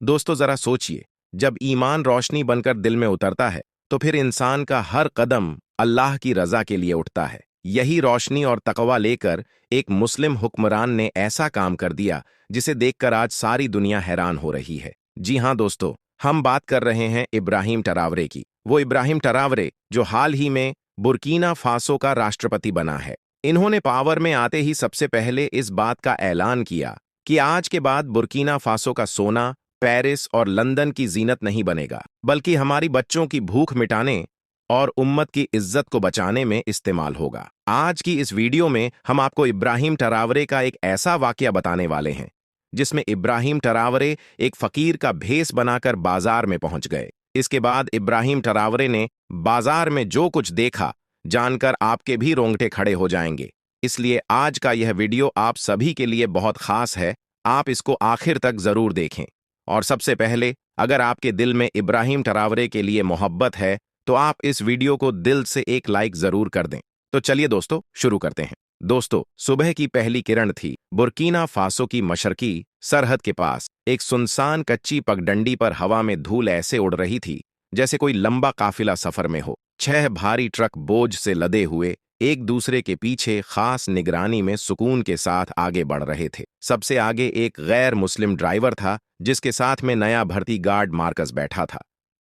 दोस्तों जरा सोचिए, जब ईमान रोशनी बनकर दिल में उतरता है तो फिर इंसान का हर कदम अल्लाह की रजा के लिए उठता है। यही रोशनी और तकवा लेकर एक मुस्लिम हुक्मरान ने ऐसा काम कर दिया जिसे देखकर आज सारी दुनिया हैरान हो रही है। जी हाँ दोस्तों, हम बात कर रहे हैं इब्राहिम ट्रावरे की। वो इब्राहिम ट्रावरे जो हाल ही में बुर्किना फासो का राष्ट्रपति बना है। इन्होंने पावर में आते ही सबसे पहले इस बात का ऐलान किया कि आज के बाद बुर्किना फासो का सोना पेरिस और लंदन की जीनत नहीं बनेगा, बल्कि हमारी बच्चों की भूख मिटाने और उम्मत की इज्जत को बचाने में इस्तेमाल होगा। आज की इस वीडियो में हम आपको इब्राहिम ट्रावरे का एक ऐसा वाकया बताने वाले हैं जिसमें इब्राहिम ट्रावरे एक फकीर का भेष बनाकर बाजार में पहुंच गए। इसके बाद इब्राहिम ट्रावरे ने बाजार में जो कुछ देखा जानकर आपके भी रोंगटे खड़े हो जाएंगे। इसलिए आज का यह वीडियो आप सभी के लिए बहुत खास है। आप इसको आखिर तक जरूर देखें। और सबसे पहले, अगर आपके दिल में इब्राहिम ट्रावरे के लिए मोहब्बत है तो आप इस वीडियो को दिल से एक लाइक जरूर कर दें। तो चलिए दोस्तों, शुरू करते हैं। दोस्तों, सुबह की पहली किरण थी। बुर्किना फासो की मशरकी सरहद के पास एक सुनसान कच्ची पगडंडी पर हवा में धूल ऐसे उड़ रही थी जैसे कोई लंबा काफिला सफर में हो। 6 भारी ट्रक बोझ से लदे हुए एक दूसरे के पीछे खास निगरानी में सुकून के साथ आगे बढ़ रहे थे। सबसे आगे एक गैर मुस्लिम ड्राइवर था जिसके साथ में नया भर्ती गार्ड मार्कस बैठा था।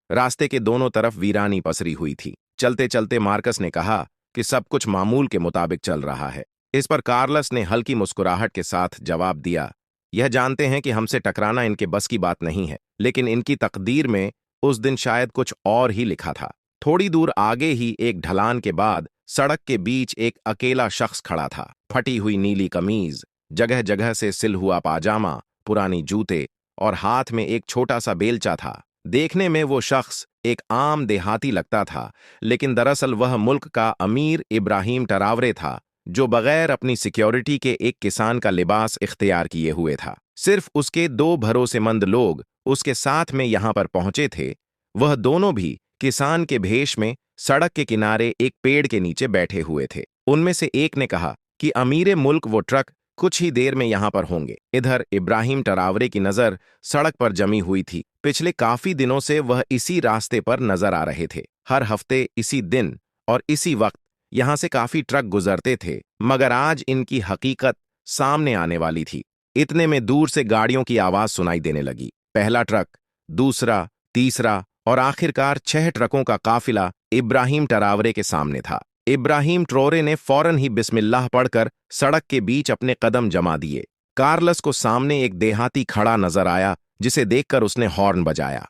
रास्ते के दोनों तरफ वीरानी पसरी हुई थी। चलते चलते मार्कस ने कहा कि सब कुछ मामूल के मुताबिक चल रहा है। इस पर कार्लस ने हल्की मुस्कुराहट के साथ जवाब दिया, यह जानते हैं कि हमसे टकराना इनके बस की बात नहीं है, लेकिन इनकी तकदीर में उस दिन शायद कुछ और ही लिखा था। थोड़ी दूर आगे ही एक ढलान के बाद सड़क के बीच एक अकेला शख्स खड़ा था। फटी हुई नीली कमीज, जगह जगह से सिल हुआ पाजामा, पुरानी जूते और हाथ में एक छोटा सा बेलचा था। देखने में वो शख्स एक आम देहाती लगता था, लेकिन दरअसल वह मुल्क का अमीर इब्राहिम ट्रावरे था जो बगैर अपनी सिक्योरिटी के एक किसान का लिबास इख्तियार किए हुए था। सिर्फ उसके 2 भरोसेमंद लोग उसके साथ में यहां पर पहुंचे थे। वह दोनों भी किसान के भेष में सड़क के किनारे एक पेड़ के नीचे बैठे हुए थे। उनमें से एक ने कहा कि अमीरे मुल्क वो ट्रक कुछ ही देर में यहां पर होंगे। इधर इब्राहिम ट्रावरे की नजर सड़क पर जमी हुई थी। पिछले काफी दिनों से वह इसी रास्ते पर नजर आ रहे थे। हर हफ्ते इसी दिन और इसी वक्त यहां से काफी ट्रक गुजरते थे, मगर आज इनकी हकीकत सामने आने वाली थी। इतने में दूर से गाड़ियों की आवाज सुनाई देने लगी। पहला ट्रक, दूसरा, तीसरा और आखिरकार 6 ट्रकों का काफिला इब्राहिम ट्रावरे के सामने था। इब्राहिम ट्रावरे ने फौरन ही बिस्मिल्लाह पढ़कर सड़क के बीच अपने कदम जमा दिए। कार्लस को सामने एक देहाती खड़ा नजर आया जिसे देखकर उसने हॉर्न बजाया,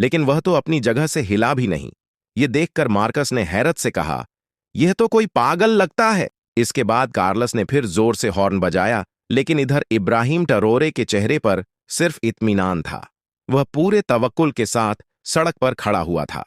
लेकिन वह तो अपनी जगह से हिला भी नहीं। ये देखकर मार्कस ने हैरत से कहा, यह तो कोई पागल लगता है। इसके बाद कार्लस ने फिर जोर से हॉर्न बजाया, लेकिन इधर इब्राहिम ट्रावरे के चेहरे पर सिर्फ इत्मीनान था। वह पूरे तवक्कुल के साथ सड़क पर खड़ा हुआ था।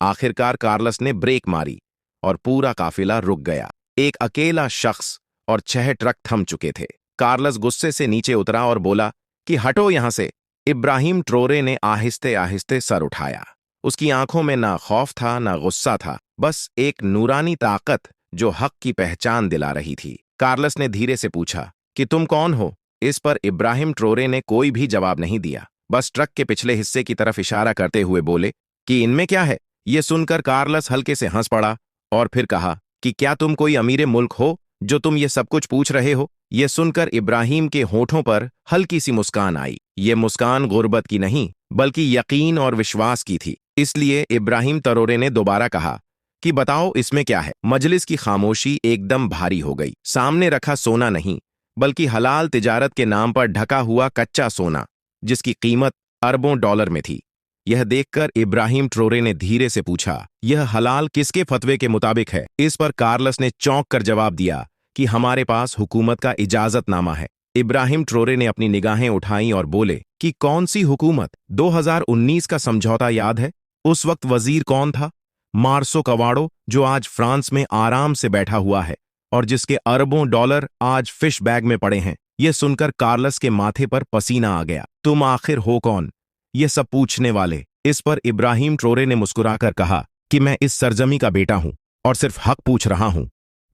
आखिरकार कार्लस ने ब्रेक मारी और पूरा काफिला रुक गया। एक अकेला शख्स और 6 ट्रक थम चुके थे। कार्लस गुस्से से नीचे उतरा और बोला कि हटो यहां से। इब्राहिम ट्रावरे ने आहिस्ते आहिस्ते सर उठाया। उसकी आंखों में ना खौफ था ना गुस्सा था, बस एक नूरानी ताकत जो हक की पहचान दिला रही थी। कार्लस ने धीरे से पूछा कि तुम कौन हो? इस पर इब्राहिम ट्रावरे ने कोई भी जवाब नहीं दिया, बस ट्रक के पिछले हिस्से की तरफ इशारा करते हुए बोले कि इनमें क्या है। यह सुनकर कार्लस हल्के से हंस पड़ा और फिर कहा कि क्या तुम कोई अमीरे मुल्क हो जो तुम ये सब कुछ पूछ रहे हो? यह सुनकर इब्राहिम के होठों पर हल्की सी मुस्कान आई। ये मुस्कान गुर्बत की नहीं बल्कि यकीन और विश्वास की थी। इसलिए इब्राहिम ट्रावरे ने दोबारा कहा कि बताओ इसमें क्या है। मजलिस की खामोशी एकदम भारी हो गई। सामने रखा सोना नहीं बल्कि हलाल तिजारत के नाम पर ढका हुआ कच्चा सोना जिसकी कीमत अरबों डॉलर में थी। यह देखकर इब्राहिम ट्रावरे ने धीरे से पूछा, यह हलाल किसके फतवे के मुताबिक है? इस पर कार्लस ने चौंक कर जवाब दिया कि हमारे पास हुकूमत का इजाजतनामा है। इब्राहिम ट्रावरे ने अपनी निगाहें उठाईं और बोले कि कौन सी हुकूमत? 2019 का समझौता याद है? उस वक्त वजीर कौन था? मार्सो कवाड़ो, जो आज फ्रांस में आराम से बैठा हुआ है और जिसके अरबों डॉलर आज फिश बैग में पड़े हैं। यह सुनकर कार्लस के माथे पर पसीना आ गया। तुम आखिर हो कौन, ये सब पूछने वाले? इस पर इब्राहिम ट्रावरे ने मुस्कुराकर कहा कि मैं इस सरजमी का बेटा हूं और सिर्फ हक पूछ रहा हूं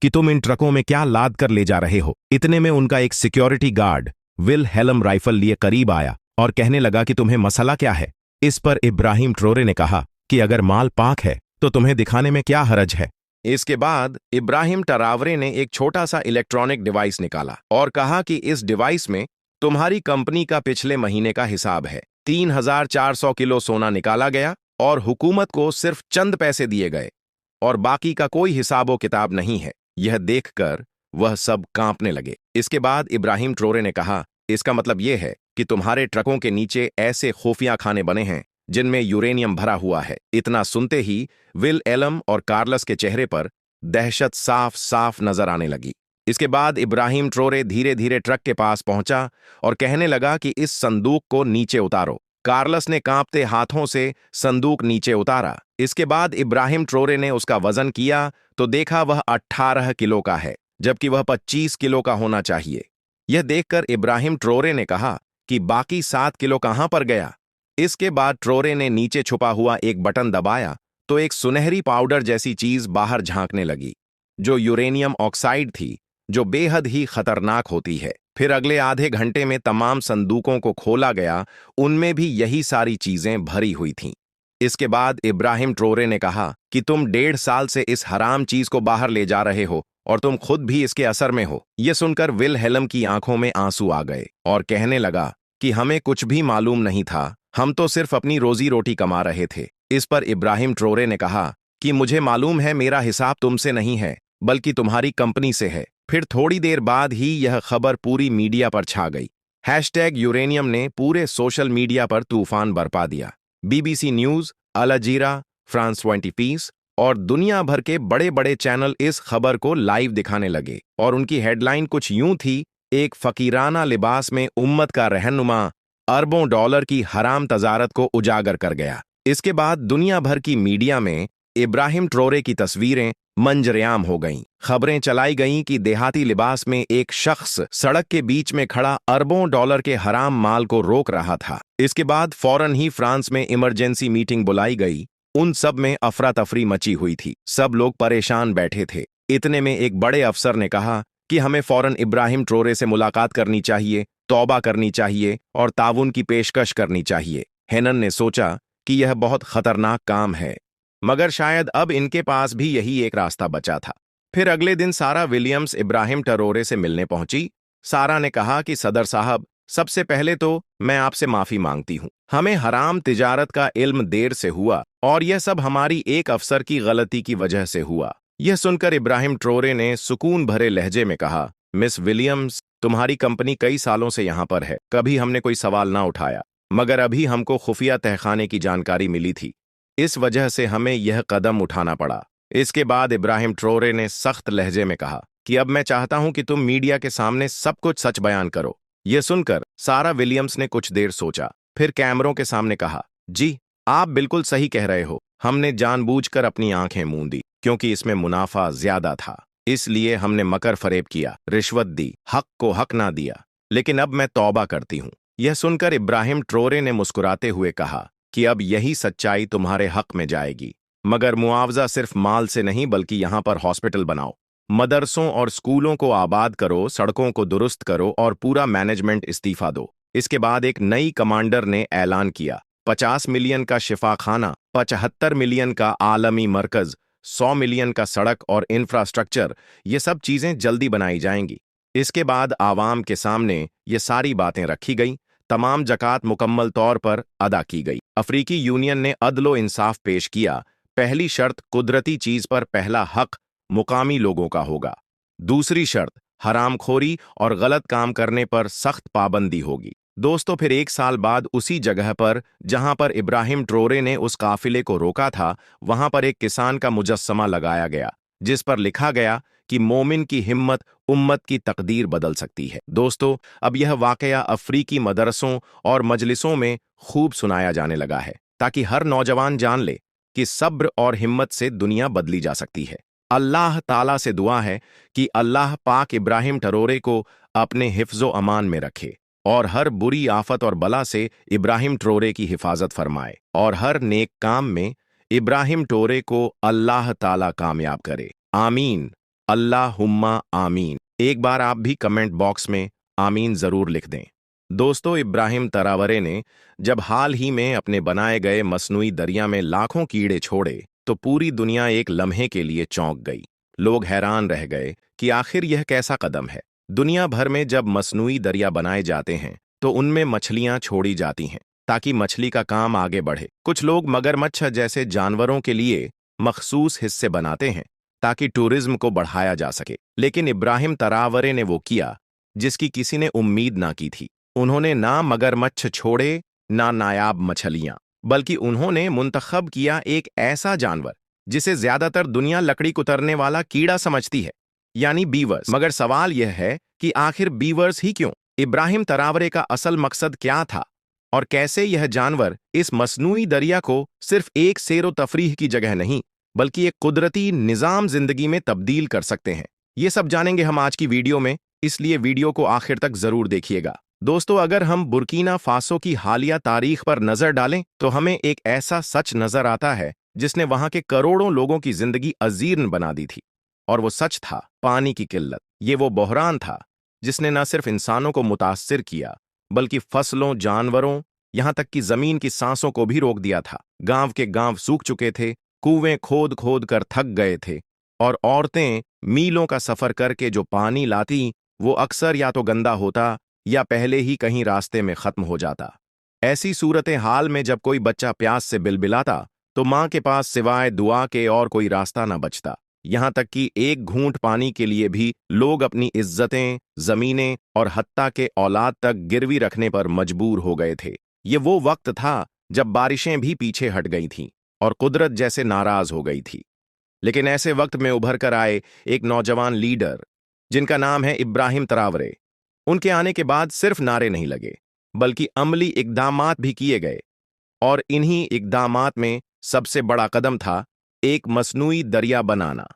कि तुम इन ट्रकों में क्या लाद कर ले जा रहे हो। इतने में उनका एक सिक्योरिटी गार्ड विल हेलम राइफल लिए करीब आया और कहने लगा कि तुम्हें मसला क्या है। इस पर इब्राहिम ट्रोरे ने कहा कि अगर माल पाक है तो तुम्हें दिखाने में क्या हरज है। इसके बाद इब्राहिम ट्रावरे ने एक छोटा सा इलेक्ट्रॉनिक डिवाइस निकाला और कहा कि इस डिवाइस में तुम्हारी कंपनी का पिछले महीने का हिसाब है। 3,400 किलो सोना निकाला गया और हुकूमत को सिर्फ चंद पैसे दिए गए और बाकी का कोई हिसाबो किताब नहीं है। यह देखकर वह सब कांपने लगे। इसके बाद इब्राहिम ट्रोरे ने कहा, इसका मतलब यह है कि तुम्हारे ट्रकों के नीचे ऐसे खुफिया खाने बने हैं जिनमें यूरेनियम भरा हुआ है। इतना सुनते ही विल एलम और कार्लस के चेहरे पर दहशत साफ साफ नजर आने लगी। इसके बाद इब्राहिम ट्रोरे धीरे धीरे ट्रक के पास पहुंचा और कहने लगा कि इस संदूक को नीचे उतारो। कार्लस ने कांपते हाथों से संदूक नीचे उतारा। इसके बाद इब्राहिम ट्रोरे ने उसका वजन किया तो देखा वह 18 किलो का है, जबकि वह 25 किलो का होना चाहिए। यह देखकर इब्राहिम ट्रोरे ने कहा कि बाकी 7 किलो कहां पर गया। इसके बाद ट्रोरे ने नीचे छुपा हुआ एक बटन दबाया तो एक सुनहरी पाउडर जैसी चीज बाहर झांकने लगी, जो यूरेनियम ऑक्साइड थी, जो बेहद ही खतरनाक होती है। फिर अगले आधे घंटे में तमाम संदूकों को खोला गया, उनमें भी यही सारी चीजें भरी हुई थीं। इसके बाद इब्राहिम ट्रोरे ने कहा कि तुम 1.5 साल से इस हराम चीज को बाहर ले जा रहे हो और तुम खुद भी इसके असर में हो। यह सुनकर विल हेलम की आंखों में आंसू आ गए और कहने लगा कि हमें कुछ भी मालूम नहीं था, हम तो सिर्फ अपनी रोजी रोटी कमा रहे थे। इस पर इब्राहिम ट्रोरे ने कहा कि मुझे मालूम है मेरा हिसाब तुमसे नहीं है बल्कि तुम्हारी कंपनी से है। फिर थोड़ी देर बाद ही यह खबर पूरी मीडिया पर छा गई। #यूरेनियम ने पूरे सोशल मीडिया पर तूफान बरपा दिया। BBC न्यूज, अल जजीरा, फ्रांस 24 और दुनिया भर के बड़े बड़े चैनल इस खबर को लाइव दिखाने लगे और उनकी हेडलाइन कुछ यूं थी, एक फकीराना लिबास में उम्मत का रहनुमा अरबों डॉलर की हराम तजारत को उजागर कर गया। इसके बाद दुनिया भर की मीडिया में इब्राहिम ट्रोरे की तस्वीरें मंजरेआम हो गईं। खबरें चलाई गईं कि देहाती लिबास में एक शख्स सड़क के बीच में खड़ा अरबों डॉलर के हराम माल को रोक रहा था। इसके बाद फौरन ही फ्रांस में इमरजेंसी मीटिंग बुलाई गई। उन सब में अफरा तफरी मची हुई थी, सब लोग परेशान बैठे थे। इतने में एक बड़े अफसर ने कहा कि हमें फौरन इब्राहिम ट्रोरे से मुलाकात करनी चाहिए, तौबा करनी चाहिए और ताउन की पेशकश करनी चाहिए। हेनन ने सोचा कि यह बहुत खतरनाक काम है, मगर शायद अब इनके पास भी यही एक रास्ता बचा था। फिर अगले दिन सारा विलियम्स इब्राहिम ट्रोरे से मिलने पहुंची। सारा ने कहा कि सदर साहब, सबसे पहले तो मैं आपसे माफी मांगती हूं। हमें हराम तिजारत का इल्म देर से हुआ और यह सब हमारी एक अफसर की गलती की वजह से हुआ। यह सुनकर इब्राहिम ट्रोरे ने सुकून भरे लहजे में कहा, मिस विलियम्स, तुम्हारी कंपनी कई सालों से यहां पर है, कभी हमने कोई सवाल ना उठाया, मगर अभी हमको खुफिया तहखाने की जानकारी मिली थी, इस वजह से हमें यह कदम उठाना पड़ा। इसके बाद इब्राहिम ट्रोरे ने सख्त लहजे में कहा कि अब मैं चाहता हूं कि तुम मीडिया के सामने सब कुछ सच बयान करो। यह सुनकर सारा विलियम्स ने कुछ देर सोचा, फिर कैमरों के सामने कहा, जी, आप बिल्कुल सही कह रहे हो। हमने जानबूझकर अपनी आंखें मूंदी क्योंकि इसमें मुनाफा ज्यादा था, इसलिए हमने मकर फरेब किया, रिश्वत दी, हक को हक ना दिया। लेकिन अब मैं तौबा करती हूं। यह सुनकर इब्राहिम ट्रोरे ने मुस्कुराते हुए कहा कि अब यही सच्चाई तुम्हारे हक में जाएगी, मगर मुआवजा सिर्फ माल से नहीं बल्कि यहां पर हॉस्पिटल बनाओ, मदरसों और स्कूलों को आबाद करो, सड़कों को दुरुस्त करो और पूरा मैनेजमेंट इस्तीफा दो। इसके बाद एक नई कमांडर ने ऐलान किया, 50 मिलियन का शिफाखाना, 75 मिलियन का आलमी मरकज, 100 मिलियन का सड़क और इंफ्रास्ट्रक्चर, ये सब चीजें जल्दी बनाई जाएंगी। इसके बाद आवाम के सामने ये सारी बातें रखी गई। तमाम जकात मुकम्मल तौर पर अदा की गई। अफ्रीकी यूनियन ने अदलो इंसाफ पेश किया। पहली शर्त, कुदरती चीज पर पहला हक मुकामी लोगों का होगा। दूसरी शर्त, हरामखोरी और गलत काम करने पर सख्त पाबंदी होगी। दोस्तों, फिर 1 साल बाद उसी जगह पर जहां पर इब्राहिम ट्रोरे ने उस काफिले को रोका था, वहां पर एक किसान का मुजस्समा लगाया गया जिस पर लिखा गया कि मोमिन की हिम्मत उम्मत की तकदीर बदल सकती है। दोस्तों, अब यह वाकया अफ्रीकी मदरसों और मजलिसों में खूब सुनाया जाने लगा है ताकि हर नौजवान जान ले कि सब्र और हिम्मत से दुनिया बदली जा सकती है। अल्लाह ताला से दुआ है कि अल्लाह पाक इब्राहिम ट्रोरे को अपने हिफ्जो अमान में रखे और हर बुरी आफत और बला से इब्राहिम ट्रोरे की हिफाजत फरमाए और हर नेक काम में इब्राहिम ट्रोरे को अल्लाह ताला कामयाब करे। आमीन, अल्लाहुम्मा आमीन। एक बार आप भी कमेंट बॉक्स में आमीन जरूर लिख दें। दोस्तों, इब्राहिम तरावरे ने जब हाल ही में अपने बनाए गए मसनूई दरिया में लाखों कीड़े छोड़े तो पूरी दुनिया एक लम्हे के लिए चौंक गई। लोग हैरान रह गए कि आखिर यह कैसा कदम है। दुनिया भर में जब मसनूई दरिया बनाए जाते हैं तो उनमें मछलियां छोड़ी जाती हैं ताकि मछली का काम आगे बढ़े। कुछ लोग मगरमच्छ जैसे जानवरों के लिए मखसूस हिस्से बनाते हैं ताकि टूरिज्म को बढ़ाया जा सके। लेकिन इब्राहिम तरावरे ने वो किया जिसकी किसी ने उम्मीद ना की थी। उन्होंने ना मगरमच्छ छोड़े, ना नायाब मछलियां, बल्कि उन्होंने मुंतखब किया एक ऐसा जानवर जिसे ज्यादातर दुनिया लकड़ी कुतरने वाला कीड़ा समझती है, यानी बीवर्स। मगर सवाल यह है कि आखिर बीवर्स ही क्यों? इब्राहिम तरावरे का असल मकसद क्या था और कैसे यह जानवर इस मसनूई दरिया को सिर्फ एक सैरो तफरीह की जगह नहीं बल्कि एक कुदरती निजाम जिंदगी में तब्दील कर सकते हैं? ये सब जानेंगे हम आज की वीडियो में, इसलिए वीडियो को आखिर तक जरूर देखिएगा। दोस्तों, अगर हम बुर्किना फासो की हालिया तारीख पर नजर डालें तो हमें एक ऐसा सच नजर आता है जिसने वहां के करोड़ों लोगों की जिंदगी अजीर्ण बना दी थी। और वो सच था पानी की किल्लत। ये वो बहरान था जिसने न सिर्फ इंसानों को मुतासिर किया बल्कि फसलों, जानवरों, यहां तक कि जमीन की सांसों को भी रोक दिया था। गांव के गांव सूख चुके थे, कुएं खोद खोद कर थक गए थे और औरतें मीलों का सफर करके जो पानी लाती वो अक्सर या तो गंदा होता या पहले ही कहीं रास्ते में खत्म हो जाता। ऐसी सूरत हाल में जब कोई बच्चा प्यास से बिलबिलाता तो मां के पास सिवाय दुआ के और कोई रास्ता न बचता। यहां तक कि एक घूंट पानी के लिए भी लोग अपनी इज्जतें, जमीनें और हत्ता के औलाद तक गिरवी रखने पर मजबूर हो गए थे। ये वो वक्त था जब बारिशें भी पीछे हट गई थीं और कुदरत जैसे नाराज हो गई थी। लेकिन ऐसे वक्त में उभर कर आए एक नौजवान लीडर जिनका नाम है इब्राहिम तरावरे। उनके आने के बाद सिर्फ नारे नहीं लगे बल्कि अमली इकदामात भी किए गए और इन्हीं इकदामात में सबसे बड़ा कदम था एक मसनूई दरिया बनाना।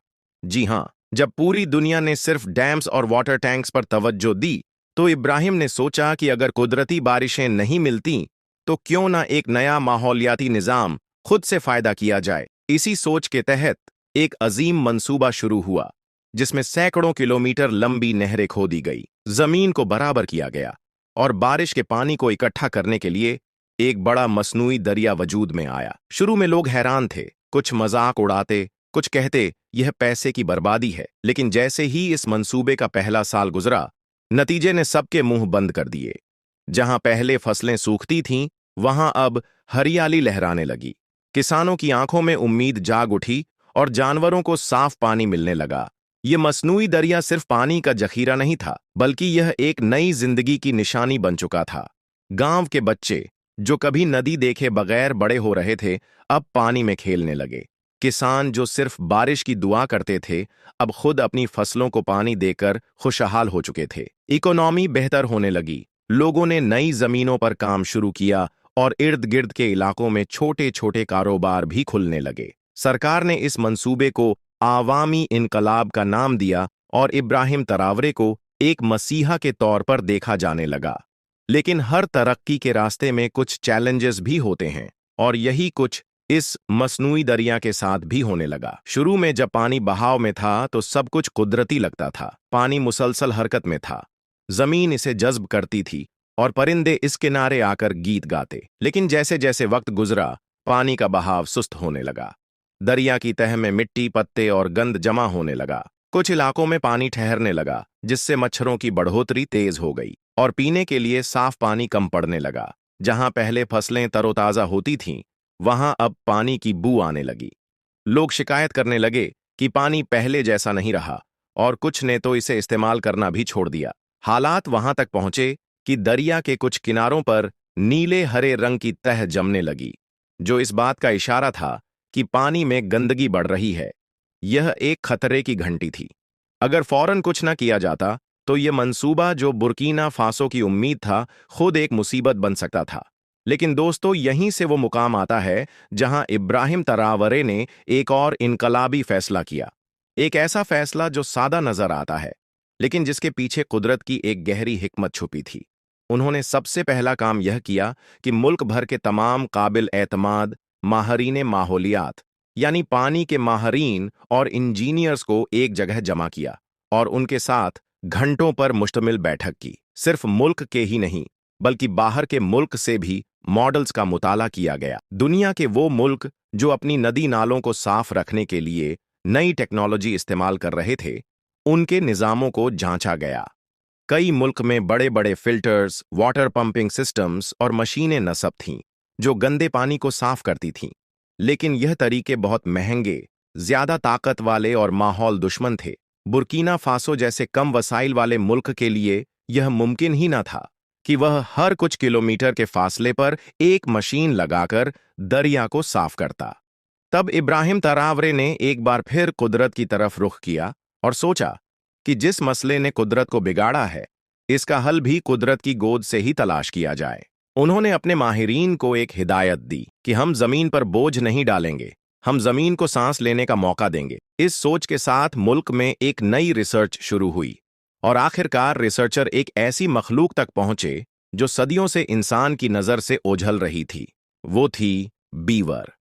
जी हां, जब पूरी दुनिया ने सिर्फ डैम्स और वाटर टैंक्स पर तवज्जो दी तो इब्राहिम ने सोचा कि अगर कुदरती बारिशें नहीं मिलती तो क्यों ना एक नया माहौलियाती निजाम खुद से फायदा किया जाए। इसी सोच के तहत एक अजीम मंसूबा शुरू हुआ जिसमें सैकड़ों किलोमीटर लंबी नहरें खोदी गई, जमीन को बराबर किया गया और बारिश के पानी को इकट्ठा करने के लिए एक बड़ा मसनूई दरिया वजूद में आया। शुरू में लोग हैरान थे, कुछ मजाक उड़ाते, कुछ कहते यह पैसे की बर्बादी है। लेकिन जैसे ही इस मंसूबे का पहला साल गुजरा, नतीजे ने सबके मुंह बंद कर दिए। जहां पहले फसलें सूखती थीं, वहां अब हरियाली लहराने लगी। किसानों की आंखों में उम्मीद जाग उठी और जानवरों को साफ पानी मिलने लगा। ये मसनूई दरिया सिर्फ पानी का जखीरा नहीं था बल्कि यह एक नई जिंदगी की निशानी बन चुका था। गांव के बच्चे जो कभी नदी देखे बगैर बड़े हो रहे थे, अब पानी में खेलने लगे। किसान जो सिर्फ बारिश की दुआ करते थे, अब खुद अपनी फसलों को पानी देकर खुशहाल हो चुके थे। इकोनॉमी बेहतर होने लगी, लोगों ने नई जमीनों पर काम शुरू किया और इर्द गिर्द के इलाकों में छोटे छोटे कारोबार भी खुलने लगे। सरकार ने इस मंसूबे को आवामी इनकलाब का नाम दिया और इब्राहिम तरावरे को एक मसीहा के तौर पर देखा जाने लगा। लेकिन हर तरक्की के रास्ते में कुछ चैलेंजेस भी होते हैं और यही कुछ इस मसनूई दरिया के साथ भी होने लगा। शुरू में जब पानी बहाव में था तो सब कुछ कुदरती लगता था। पानी मुसलसल हरकत में था, जमीन इसे जज्ब करती थी और परिंदे इस किनारे आकर गीत गाते। लेकिन जैसे जैसे वक्त गुजरा, पानी का बहाव सुस्त होने लगा। दरिया की तह में मिट्टी, पत्ते और गंद जमा होने लगा। कुछ इलाकों में पानी ठहरने लगा जिससे मच्छरों की बढ़ोतरी तेज हो गई और पीने के लिए साफ पानी कम पड़ने लगा। जहां पहले फसलें तरोताजा होती थीं, वहां अब पानी की बू आने लगी। लोग शिकायत करने लगे कि पानी पहले जैसा नहीं रहा और कुछ ने तो इसे इस्तेमाल करना भी छोड़ दिया। हालात वहां तक पहुंचे कि दरिया के कुछ किनारों पर नीले हरे रंग की तह जमने लगी, जो इस बात का इशारा था कि पानी में गंदगी बढ़ रही है। यह एक खतरे की घंटी थी। अगर फौरन कुछ न किया जाता तो यह मंसूबा जो बुर्किना फासो की उम्मीद था, खुद एक मुसीबत बन सकता था। लेकिन दोस्तों, यहीं से वो मुकाम आता है जहां इब्राहिम तरावरे ने एक और इनकलाबी फैसला किया। एक ऐसा फैसला जो सादा नजर आता है लेकिन जिसके पीछे कुदरत की एक गहरी हिकमत छुपी थी। उन्होंने सबसे पहला काम यह किया कि मुल्क भर के तमाम काबिल एतमाद माहरीन माहौलियात यानी पानी के माहरीन और इंजीनियर्स को एक जगह जमा किया और उनके साथ घंटों पर मुश्तमिल बैठक की। सिर्फ मुल्क के ही नहीं बल्कि बाहर के मुल्क से भी मॉडल्स का मुताला किया गया। दुनिया के वो मुल्क जो अपनी नदी नालों को साफ रखने के लिए नई टेक्नोलॉजी इस्तेमाल कर रहे थे, उनके निज़ामों को जांचा गया। कई मुल्क में बड़े बड़े फिल्टर्स, वाटर पंपिंग सिस्टम्स और मशीनें नस्ब थीं जो गंदे पानी को साफ करती थीं। लेकिन यह तरीके बहुत महंगे, ज्यादा ताकत वाले और माहौल दुश्मन थे। बुर्किना फासो जैसे कम वसाइल वाले मुल्क के लिए यह मुमकिन ही न था कि वह हर कुछ किलोमीटर के फासले पर एक मशीन लगाकर दरिया को साफ करता। तब इब्राहिम तरावरे ने एक बार फिर कुदरत की तरफ रुख किया और सोचा कि जिस मसले ने कुदरत को बिगाड़ा है, इसका हल भी कुदरत की गोद से ही तलाश किया जाए। उन्होंने अपने माहिरीन को एक हिदायत दी कि हम जमीन पर बोझ नहीं डालेंगे, हम जमीन को सांस लेने का मौका देंगे। इस सोच के साथ मुल्क में एक नई रिसर्च शुरू हुई और आखिरकार रिसर्चर एक ऐसी मखलूक तक पहुंचे जो सदियों से इंसान की नजर से ओझल रही थी। वो थी बीवर।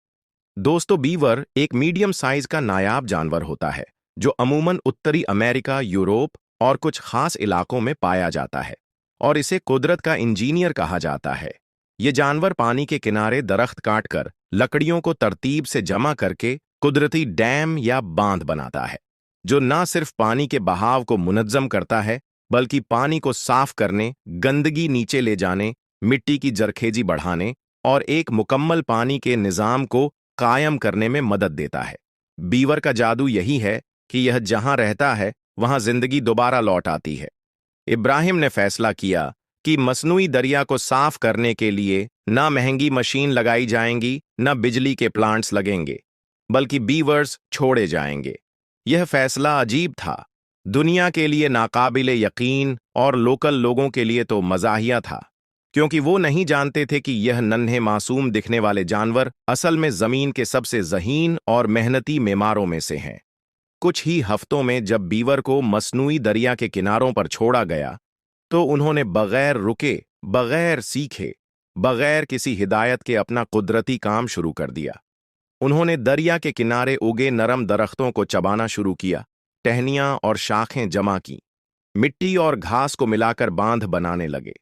दोस्तों, बीवर एक मीडियम साइज का नायाब जानवर होता है जो अमूमन उत्तरी अमेरिका, यूरोप और कुछ खास इलाकों में पाया जाता है और इसे कुदरत का इंजीनियर कहा जाता है। ये जानवर पानी के किनारे दरख्त काटकर लकड़ियों को तरतीब से जमा करके कुदरती डैम या बांध बनाता है, जो न सिर्फ पानी के बहाव को मुनज्जम करता है बल्कि पानी को साफ करने, गंदगी नीचे ले जाने, मिट्टी की जरखेजी बढ़ाने और एक मुकम्मल पानी के निज़ाम को कायम करने में मदद देता है। बीवर का जादू यही है कि यह जहां रहता है वहां जिंदगी दोबारा लौट आती है। इब्राहिम ने फैसला किया कि मसनूई दरिया को साफ करने के लिए न महंगी मशीन लगाई जाएंगी, न बिजली के प्लांट्स लगेंगे, बल्कि बीवर्स छोड़े जाएंगे। यह फैसला अजीब था, दुनिया के लिए नाकाबिले यकीन और लोकल लोगों के लिए तो मज़ाहिया था, क्योंकि वो नहीं जानते थे कि यह नन्हे मासूम दिखने वाले जानवर असल में जमीन के सबसे ज़हीन और मेहनती मेमारों में से हैं। कुछ ही हफ्तों में जब बीवर को मसनूई दरिया के किनारों पर छोड़ा गया तो उन्होंने बगैर रुके, बगैर सीखे, बगैर किसी हिदायत के अपना कुदरती काम शुरू कर दिया। उन्होंने दरिया के किनारे उगे नरम दरख्तों को चबाना शुरू किया, टहनियां और शाखें जमा की, मिट्टी और घास को मिलाकर बांध बनाने लगे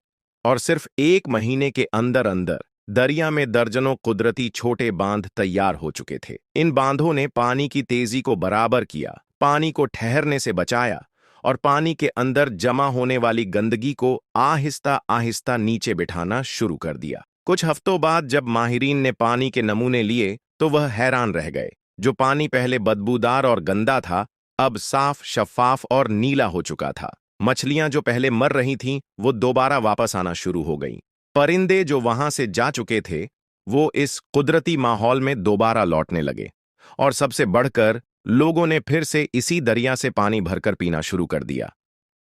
और सिर्फ 1 महीने के अंदर अंदर दरिया में दर्जनों कुदरती छोटे बांध तैयार हो चुके थे। इन बांधों ने पानी की तेजी को बराबर किया, पानी को ठहरने से बचाया और पानी के अंदर जमा होने वाली गंदगी को आहिस्ता आहिस्ता नीचे बिठाना शुरू कर दिया। कुछ हफ्तों बाद जब माहिरीन ने पानी के नमूने लिए तो वह हैरान रह गए। जो पानी पहले बदबूदार और गंदा था, अब साफ, शफाफ और नीला हो चुका था। मछलियां जो पहले मर रही थीं, वो दोबारा वापस आना शुरू हो गईं। परिंदे जो वहां से जा चुके थे, वो इस कुदरती माहौल में दोबारा लौटने लगे और सबसे बढ़कर लोगों ने फिर से इसी दरिया से पानी भरकर पीना शुरू कर दिया,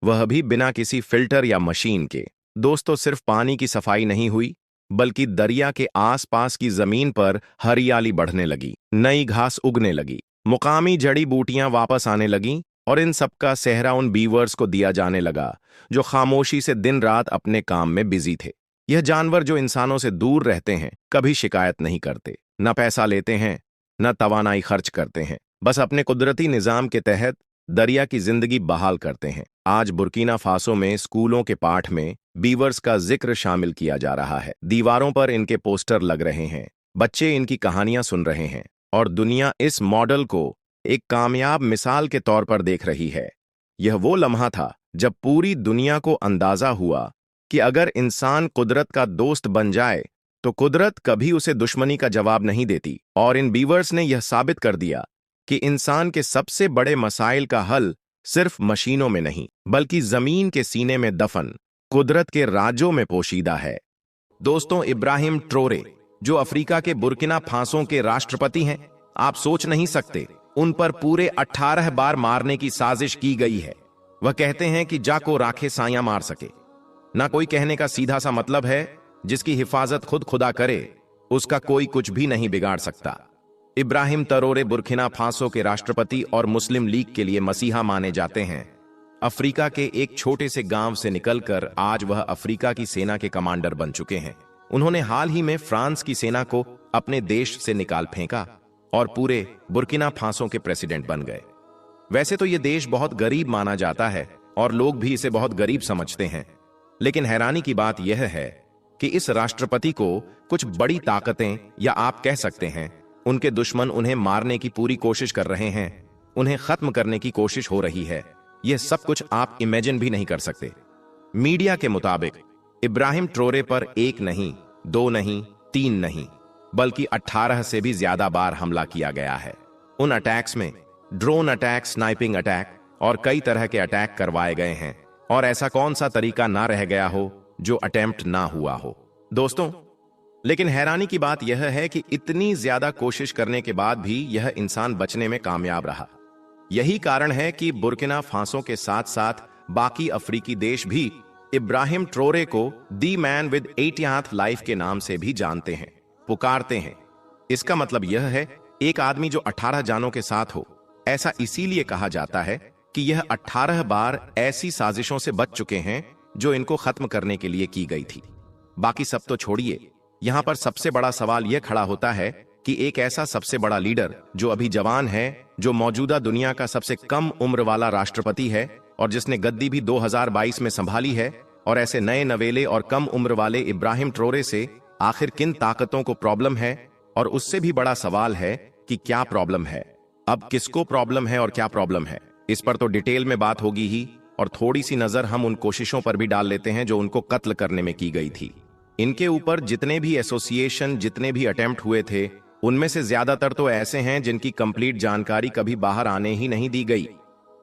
वह भी बिना किसी फिल्टर या मशीन के। दोस्तों, सिर्फ पानी की सफाई नहीं हुई, बल्कि दरिया के आसपास की जमीन पर हरियाली बढ़ने लगी, नई घास उगने लगी, मुकामी जड़ी बूटियां वापस आने लगीं और इन सबका सेहरा उन बीवर्स को दिया जाने लगा जो खामोशी से दिन रात अपने काम में बिजी थे। यह जानवर जो इंसानों से दूर रहते हैं, कभी शिकायत नहीं करते, न पैसा लेते हैं, न तवानाई खर्च करते हैं, बस अपने कुदरती निज़ाम के तहत दरिया की जिंदगी बहाल करते हैं। आज बुर्किना फासो में स्कूलों के पाठ में बीवर्स का जिक्र शामिल किया जा रहा है। दीवारों पर इनके पोस्टर लग रहे हैं, बच्चे इनकी कहानियां सुन रहे हैं और दुनिया इस मॉडल को एक कामयाब मिसाल के तौर पर देख रही है। यह वो लम्हा था जब पूरी दुनिया को अंदाजा हुआ कि अगर इंसान कुदरत का दोस्त बन जाए तो कुदरत कभी उसे दुश्मनी का जवाब नहीं देती। और इन बीवर्स ने यह साबित कर दिया कि इंसान के सबसे बड़े मसाइल का हल सिर्फ मशीनों में नहीं, बल्कि जमीन के सीने में दफन कुदरत के राजों में पोशीदा है। दोस्तों, इब्राहिम ट्रोरे जो अफ्रीका के बुर्किना फासो के राष्ट्रपति हैं, आप सोच नहीं सकते, उन पर पूरे 18 बार मारने की साजिश की गई है। वह कहते हैं कि जाको राखे साया मार सके। ना कोई कहने का सीधा सा मतलब है, जिसकी हिफाजत खुद खुदा करे उसका कोई कुछ भी नहीं बिगाड़ सकता। इब्राहिम ट्रोरे बुर्किना फासो के राष्ट्रपति और मुस्लिम लीग के लिए मसीहा माने जाते हैं। अफ्रीका के एक छोटे से गांव से निकलकर आज वह अफ्रीका की सेना के कमांडर बन चुके हैं। उन्होंने हाल ही में फ्रांस की सेना को अपने देश से निकाल फेंका और पूरे बुर्किना फासो के प्रेसिडेंट बन गए। वैसे तो यह देश बहुत गरीब माना जाता है और लोग भी इसे बहुत गरीब समझते हैं, लेकिन हैरानी की बात यह है कि इस राष्ट्रपति को कुछ बड़ी ताकतें, या आप कह सकते हैं उनके दुश्मन, उन्हें मारने की पूरी कोशिश कर रहे हैं, उन्हें खत्म करने की कोशिश हो रही है। यह सब कुछ आप इमेजिन भी नहीं कर सकते। मीडिया के मुताबिक इब्राहिम ट्रोरे पर 1 नहीं, 2 नहीं, 3 नहीं, बल्कि 18 से भी ज्यादा बार हमला किया गया है। उन अटैक्स में ड्रोन अटैक, स्नाइपिंग अटैक और कई तरह के अटैक करवाए गए हैं, और ऐसा कौन सा तरीका ना रह गया हो जो अटेम्प्ट ना हुआ हो। दोस्तों, लेकिन हैरानी की बात यह है कि इतनी ज्यादा कोशिश करने के बाद भी यह इंसान बचने में कामयाब रहा। यही कारण है कि बुर्किना फासो के साथ साथ बाकी अफ्रीकी देश भी इब्राहिम ट्रोरे को the man with 80th life के नाम से भी जानते हैं, पुकारते हैं। इसका मतलब यह है, एक आदमी जो 18 जानों के साथ हो। ऐसा इसीलिए कहा जाता है कि यह 18 बार ऐसी साजिशों से बच चुके हैं जो इनको खत्म करने के लिए की गई थी। बाकी सब तो छोड़िए, यहां पर सबसे बड़ा सवाल यह खड़ा होता है कि एक ऐसा सबसे बड़ा लीडर जो अभी जवान है, जो मौजूदा दुनिया का सबसे कम उम्र वाला राष्ट्रपति है और जिसने गद्दी भी 2022 में संभाली है, और ऐसे नए नवेले और कम उम्र वाले इब्राहिम ट्रोरे से आखिर किन ताकतों को प्रॉब्लम है। और उससे भी बड़ा सवाल है कि क्या प्रॉब्लम है, अब किसको प्रॉब्लम है और क्या प्रॉब्लम है। इस पर तो डिटेल में बात होगी ही, और थोड़ी सी नजर हम उन कोशिशों पर भी डाल लेते हैं जो उनको कत्ल करने में की गई थी। इनके ऊपर जितने भी एसोसिएशन, जितने भी अटेम्प्ट हुए थे, उनमें से ज्यादातर तो ऐसे हैं जिनकी कंप्लीट जानकारी कभी बाहर आने ही नहीं दी गई।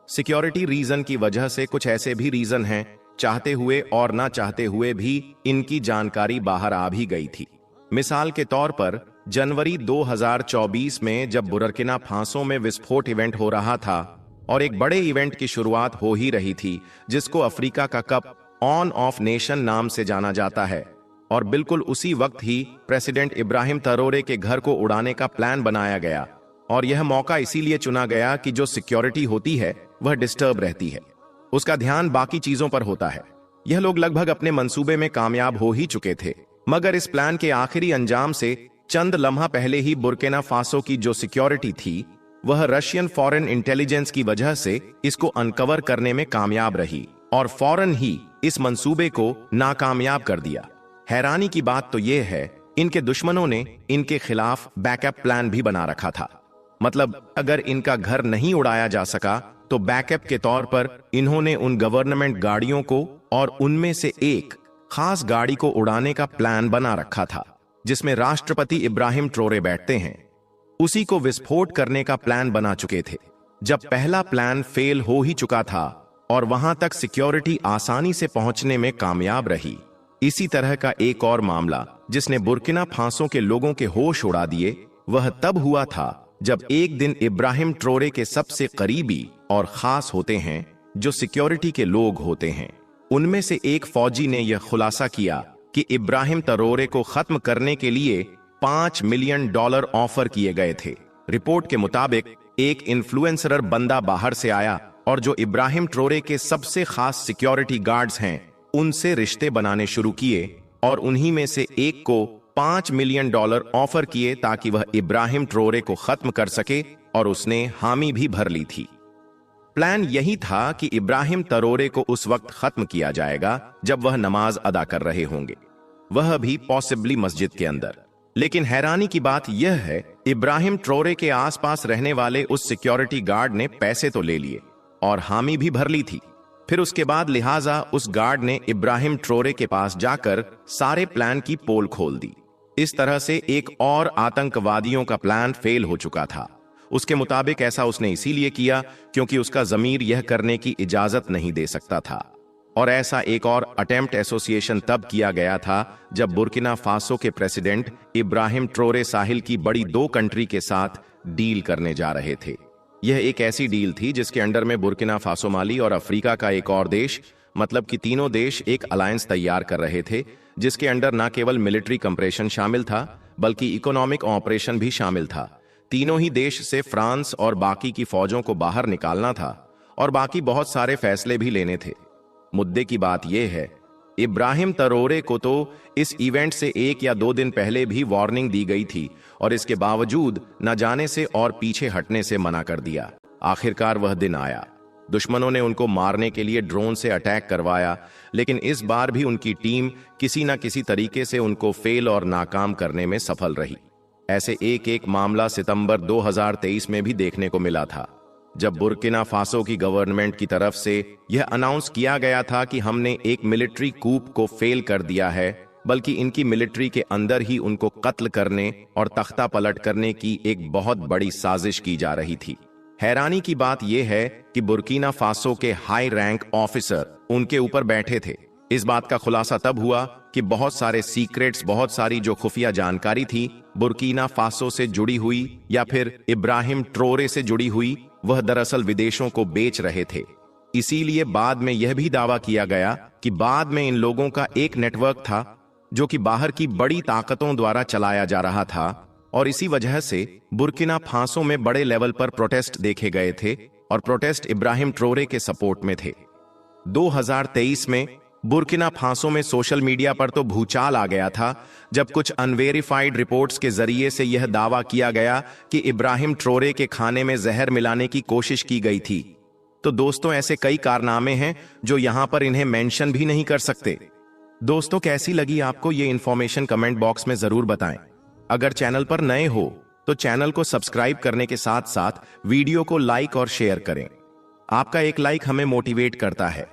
सिक्योरिटी रीजन की वजह से कुछ ऐसे भी रीजन हैं, चाहते हुए और ना चाहते हुए भी इनकी जानकारी बाहर आ भी गई थी। मिसाल के तौर पर जनवरी 2024 में जब बुर्किना फासो में विस्फोट इवेंट हो रहा था और एक बड़े इवेंट की शुरुआत हो ही रही थी, जिसको अफ्रीका का कप ऑन ऑफ नेशन नाम से जाना जाता है, और बिल्कुल उसी वक्त ही प्रेसिडेंट इब्राहिम ट्रोरे के घर को उड़ाने का प्लान बनाया गया। और यह मौका इसीलिए चुना गया कि जो सिक्योरिटी होती है वह डिस्टर्ब रहती है, उसका ध्यान बाकी चीजों पर होता है। यह लोग लगभग अपने मंसूबे में कामयाब हो ही चुके थे, मगर इस प्लान के आखिरी अंजाम से चंद लम्हा पहले ही बुर्किना फासो की जो सिक्योरिटी थी वह रशियन फॉरेन इंटेलिजेंस की वजह से इसको अनकवर करने में कामयाब रही और फौरन ही इस मंसूबे को नाकामयाब कर दिया। हैरानी की बात तो यह है, इनके दुश्मनों ने इनके खिलाफ बैकअप प्लान भी बना रखा था। मतलब अगर इनका घर नहीं उड़ाया जा सका तो बैकअप के तौर पर इन्होंने उन गवर्नमेंट गाड़ियों को और उनमें से एक खास गाड़ी को उड़ाने का प्लान बना रखा था, जिसमें राष्ट्रपति इब्राहिम ट्रोरे बैठते हैं। उसी को विस्फोट करने का प्लान बना चुके थे जब पहला प्लान फेल हो ही चुका था और वहां तक सिक्योरिटी आसानी से पहुंचने में कामयाब रही। इसी तरह का एक और मामला जिसने बुर्किना फासो के लोगों के होश उड़ा दिए, वह तब हुआ था जब एक दिन इब्राहिम ट्रोरे के सबसे करीबी और खास होते हैं जो सिक्योरिटी के लोग होते हैं, उनमें से एक फौजी ने यह खुलासा किया कि इब्राहिम ट्रोरे को खत्म करने के लिए $5 मिलियन ऑफर किए गए थे। रिपोर्ट के मुताबिक एक इन्फ्लुएंसर बंदा बाहर से आया और जो इब्राहिम ट्रोरे के सबसे खास सिक्योरिटी गार्ड्स हैं उनसे रिश्ते बनाने शुरू किए और उन्हीं में से एक को $5 मिलियन ऑफर किए ताकि वह इब्राहिम ट्रोरे को खत्म कर सके, और उसने हामी भी भर ली थी। प्लान यही था कि इब्राहिम ट्रोरे को उस वक्त खत्म किया जाएगा जब वह नमाज अदा कर रहे होंगे, वह भी पॉसिबली मस्जिद के अंदर। लेकिन हैरानी की बात यह है, इब्राहिम ट्रोरे के आसपास रहने वाले उस सिक्योरिटी गार्ड ने पैसे तो ले लिए और हामी भी भर ली थी। फिर उसके बाद लिहाजा उस गार्ड ने इब्राहिम ट्रोरे के पास जाकर सारे प्लान की पोल खोल दी। इस तरह से एक और आतंकवादियों का प्लान फेल हो चुका था। उसके मुताबिक ऐसा उसने इसीलिए किया क्योंकि उसका जमीर यह करने की इजाजत नहीं दे सकता था। और ऐसा एक और अटेम्प्ट एसोसिएशन तब किया गया था जब बुर्किना फासो के प्रेसिडेंट इब्राहिम ट्रोरे साहिल की बड़ी 2 कंट्री के साथ डील करने जा रहे थे। यह एक ऐसी डील थी जिसके अंडर में बुर्किना फासो, माली और अफ्रीका का एक और देश, मतलब कि तीनों देश एक अलायंस तैयार कर रहे थे, जिसके अंडर न केवल मिलिट्री कंप्रेशन शामिल था बल्कि इकोनॉमिक ऑपरेशन भी शामिल था। तीनों ही देश से फ्रांस और बाकी की फौजों को बाहर निकालना था और बाकी बहुत सारे फैसले भी लेने थे। मुद्दे की बात यह है, इब्राहिम ट्रोरे को तो इस इवेंट से 1 या 2 दिन पहले भी वार्निंग दी गई थी और इसके बावजूद न जाने से और पीछे हटने से मना कर दिया। आखिरकार वह दिन आया। दुश्मनों ने उनको मारने के लिए ड्रोन से अटैक करवाया, लेकिन इस बार भी उनकी टीम किसी न किसी तरीके से उनको फेल और नाकाम करने में सफल रही। ऐसे एक एक मामला सितंबर 2023 में भी देखने को मिला था, जब बुर्किना फासो की गवर्नमेंट की तरफ से यह अनाउंस किया गया था कि हमने एक मिलिट्री कूप को फेल कर दिया है, बल्कि इनकी मिलिट्री के अंदर ही उनको कत्ल करने और तख्ता पलट करने की एक बहुत बड़ी साजिश की जा रही थी। हैरानी की बात यह है कि बुर्किना फासो के हाई रैंक ऑफिसर उनके ऊपर बैठे थे। इस बात का खुलासा तब हुआ कि बहुत सारे सीक्रेट्स, बहुत सारी जो खुफिया जानकारी थी बुर्किना फासो से जुड़ी हुई या फिर इब्राहिम ट्रोरे से जुड़ी हुई, वह दरअसल विदेशों को बेच रहे थे। इसीलिए बाद में यह भी दावा किया गया कि बाद में इन लोगों का एक नेटवर्क था जो कि बाहर की बड़ी ताकतों द्वारा चलाया जा रहा था, और इसी वजह से बुर्किना फासो में बड़े लेवल पर प्रोटेस्ट देखे गए थे और प्रोटेस्ट इब्राहिम ट्रोरे के सपोर्ट में थे। 2023 में बुर्किना फासो में सोशल मीडिया पर तो भूचाल आ गया था, जब कुछ अनवेरिफाइड रिपोर्ट्स के जरिए से यह दावा किया गया कि इब्राहिम ट्रोरे के खाने में जहर मिलाने की कोशिश की गई थी। तो दोस्तों, ऐसे कई कारनामे हैं जो यहां पर इन्हें मेंशन भी नहीं कर सकते। दोस्तों, कैसी लगी आपको ये इंफॉर्मेशन कमेंट बॉक्स में जरूर बताएं। अगर चैनल पर नए हो तो चैनल को सब्सक्राइब करने के साथ साथ वीडियो को लाइक और शेयर करें। आपका एक लाइक हमें मोटिवेट करता है।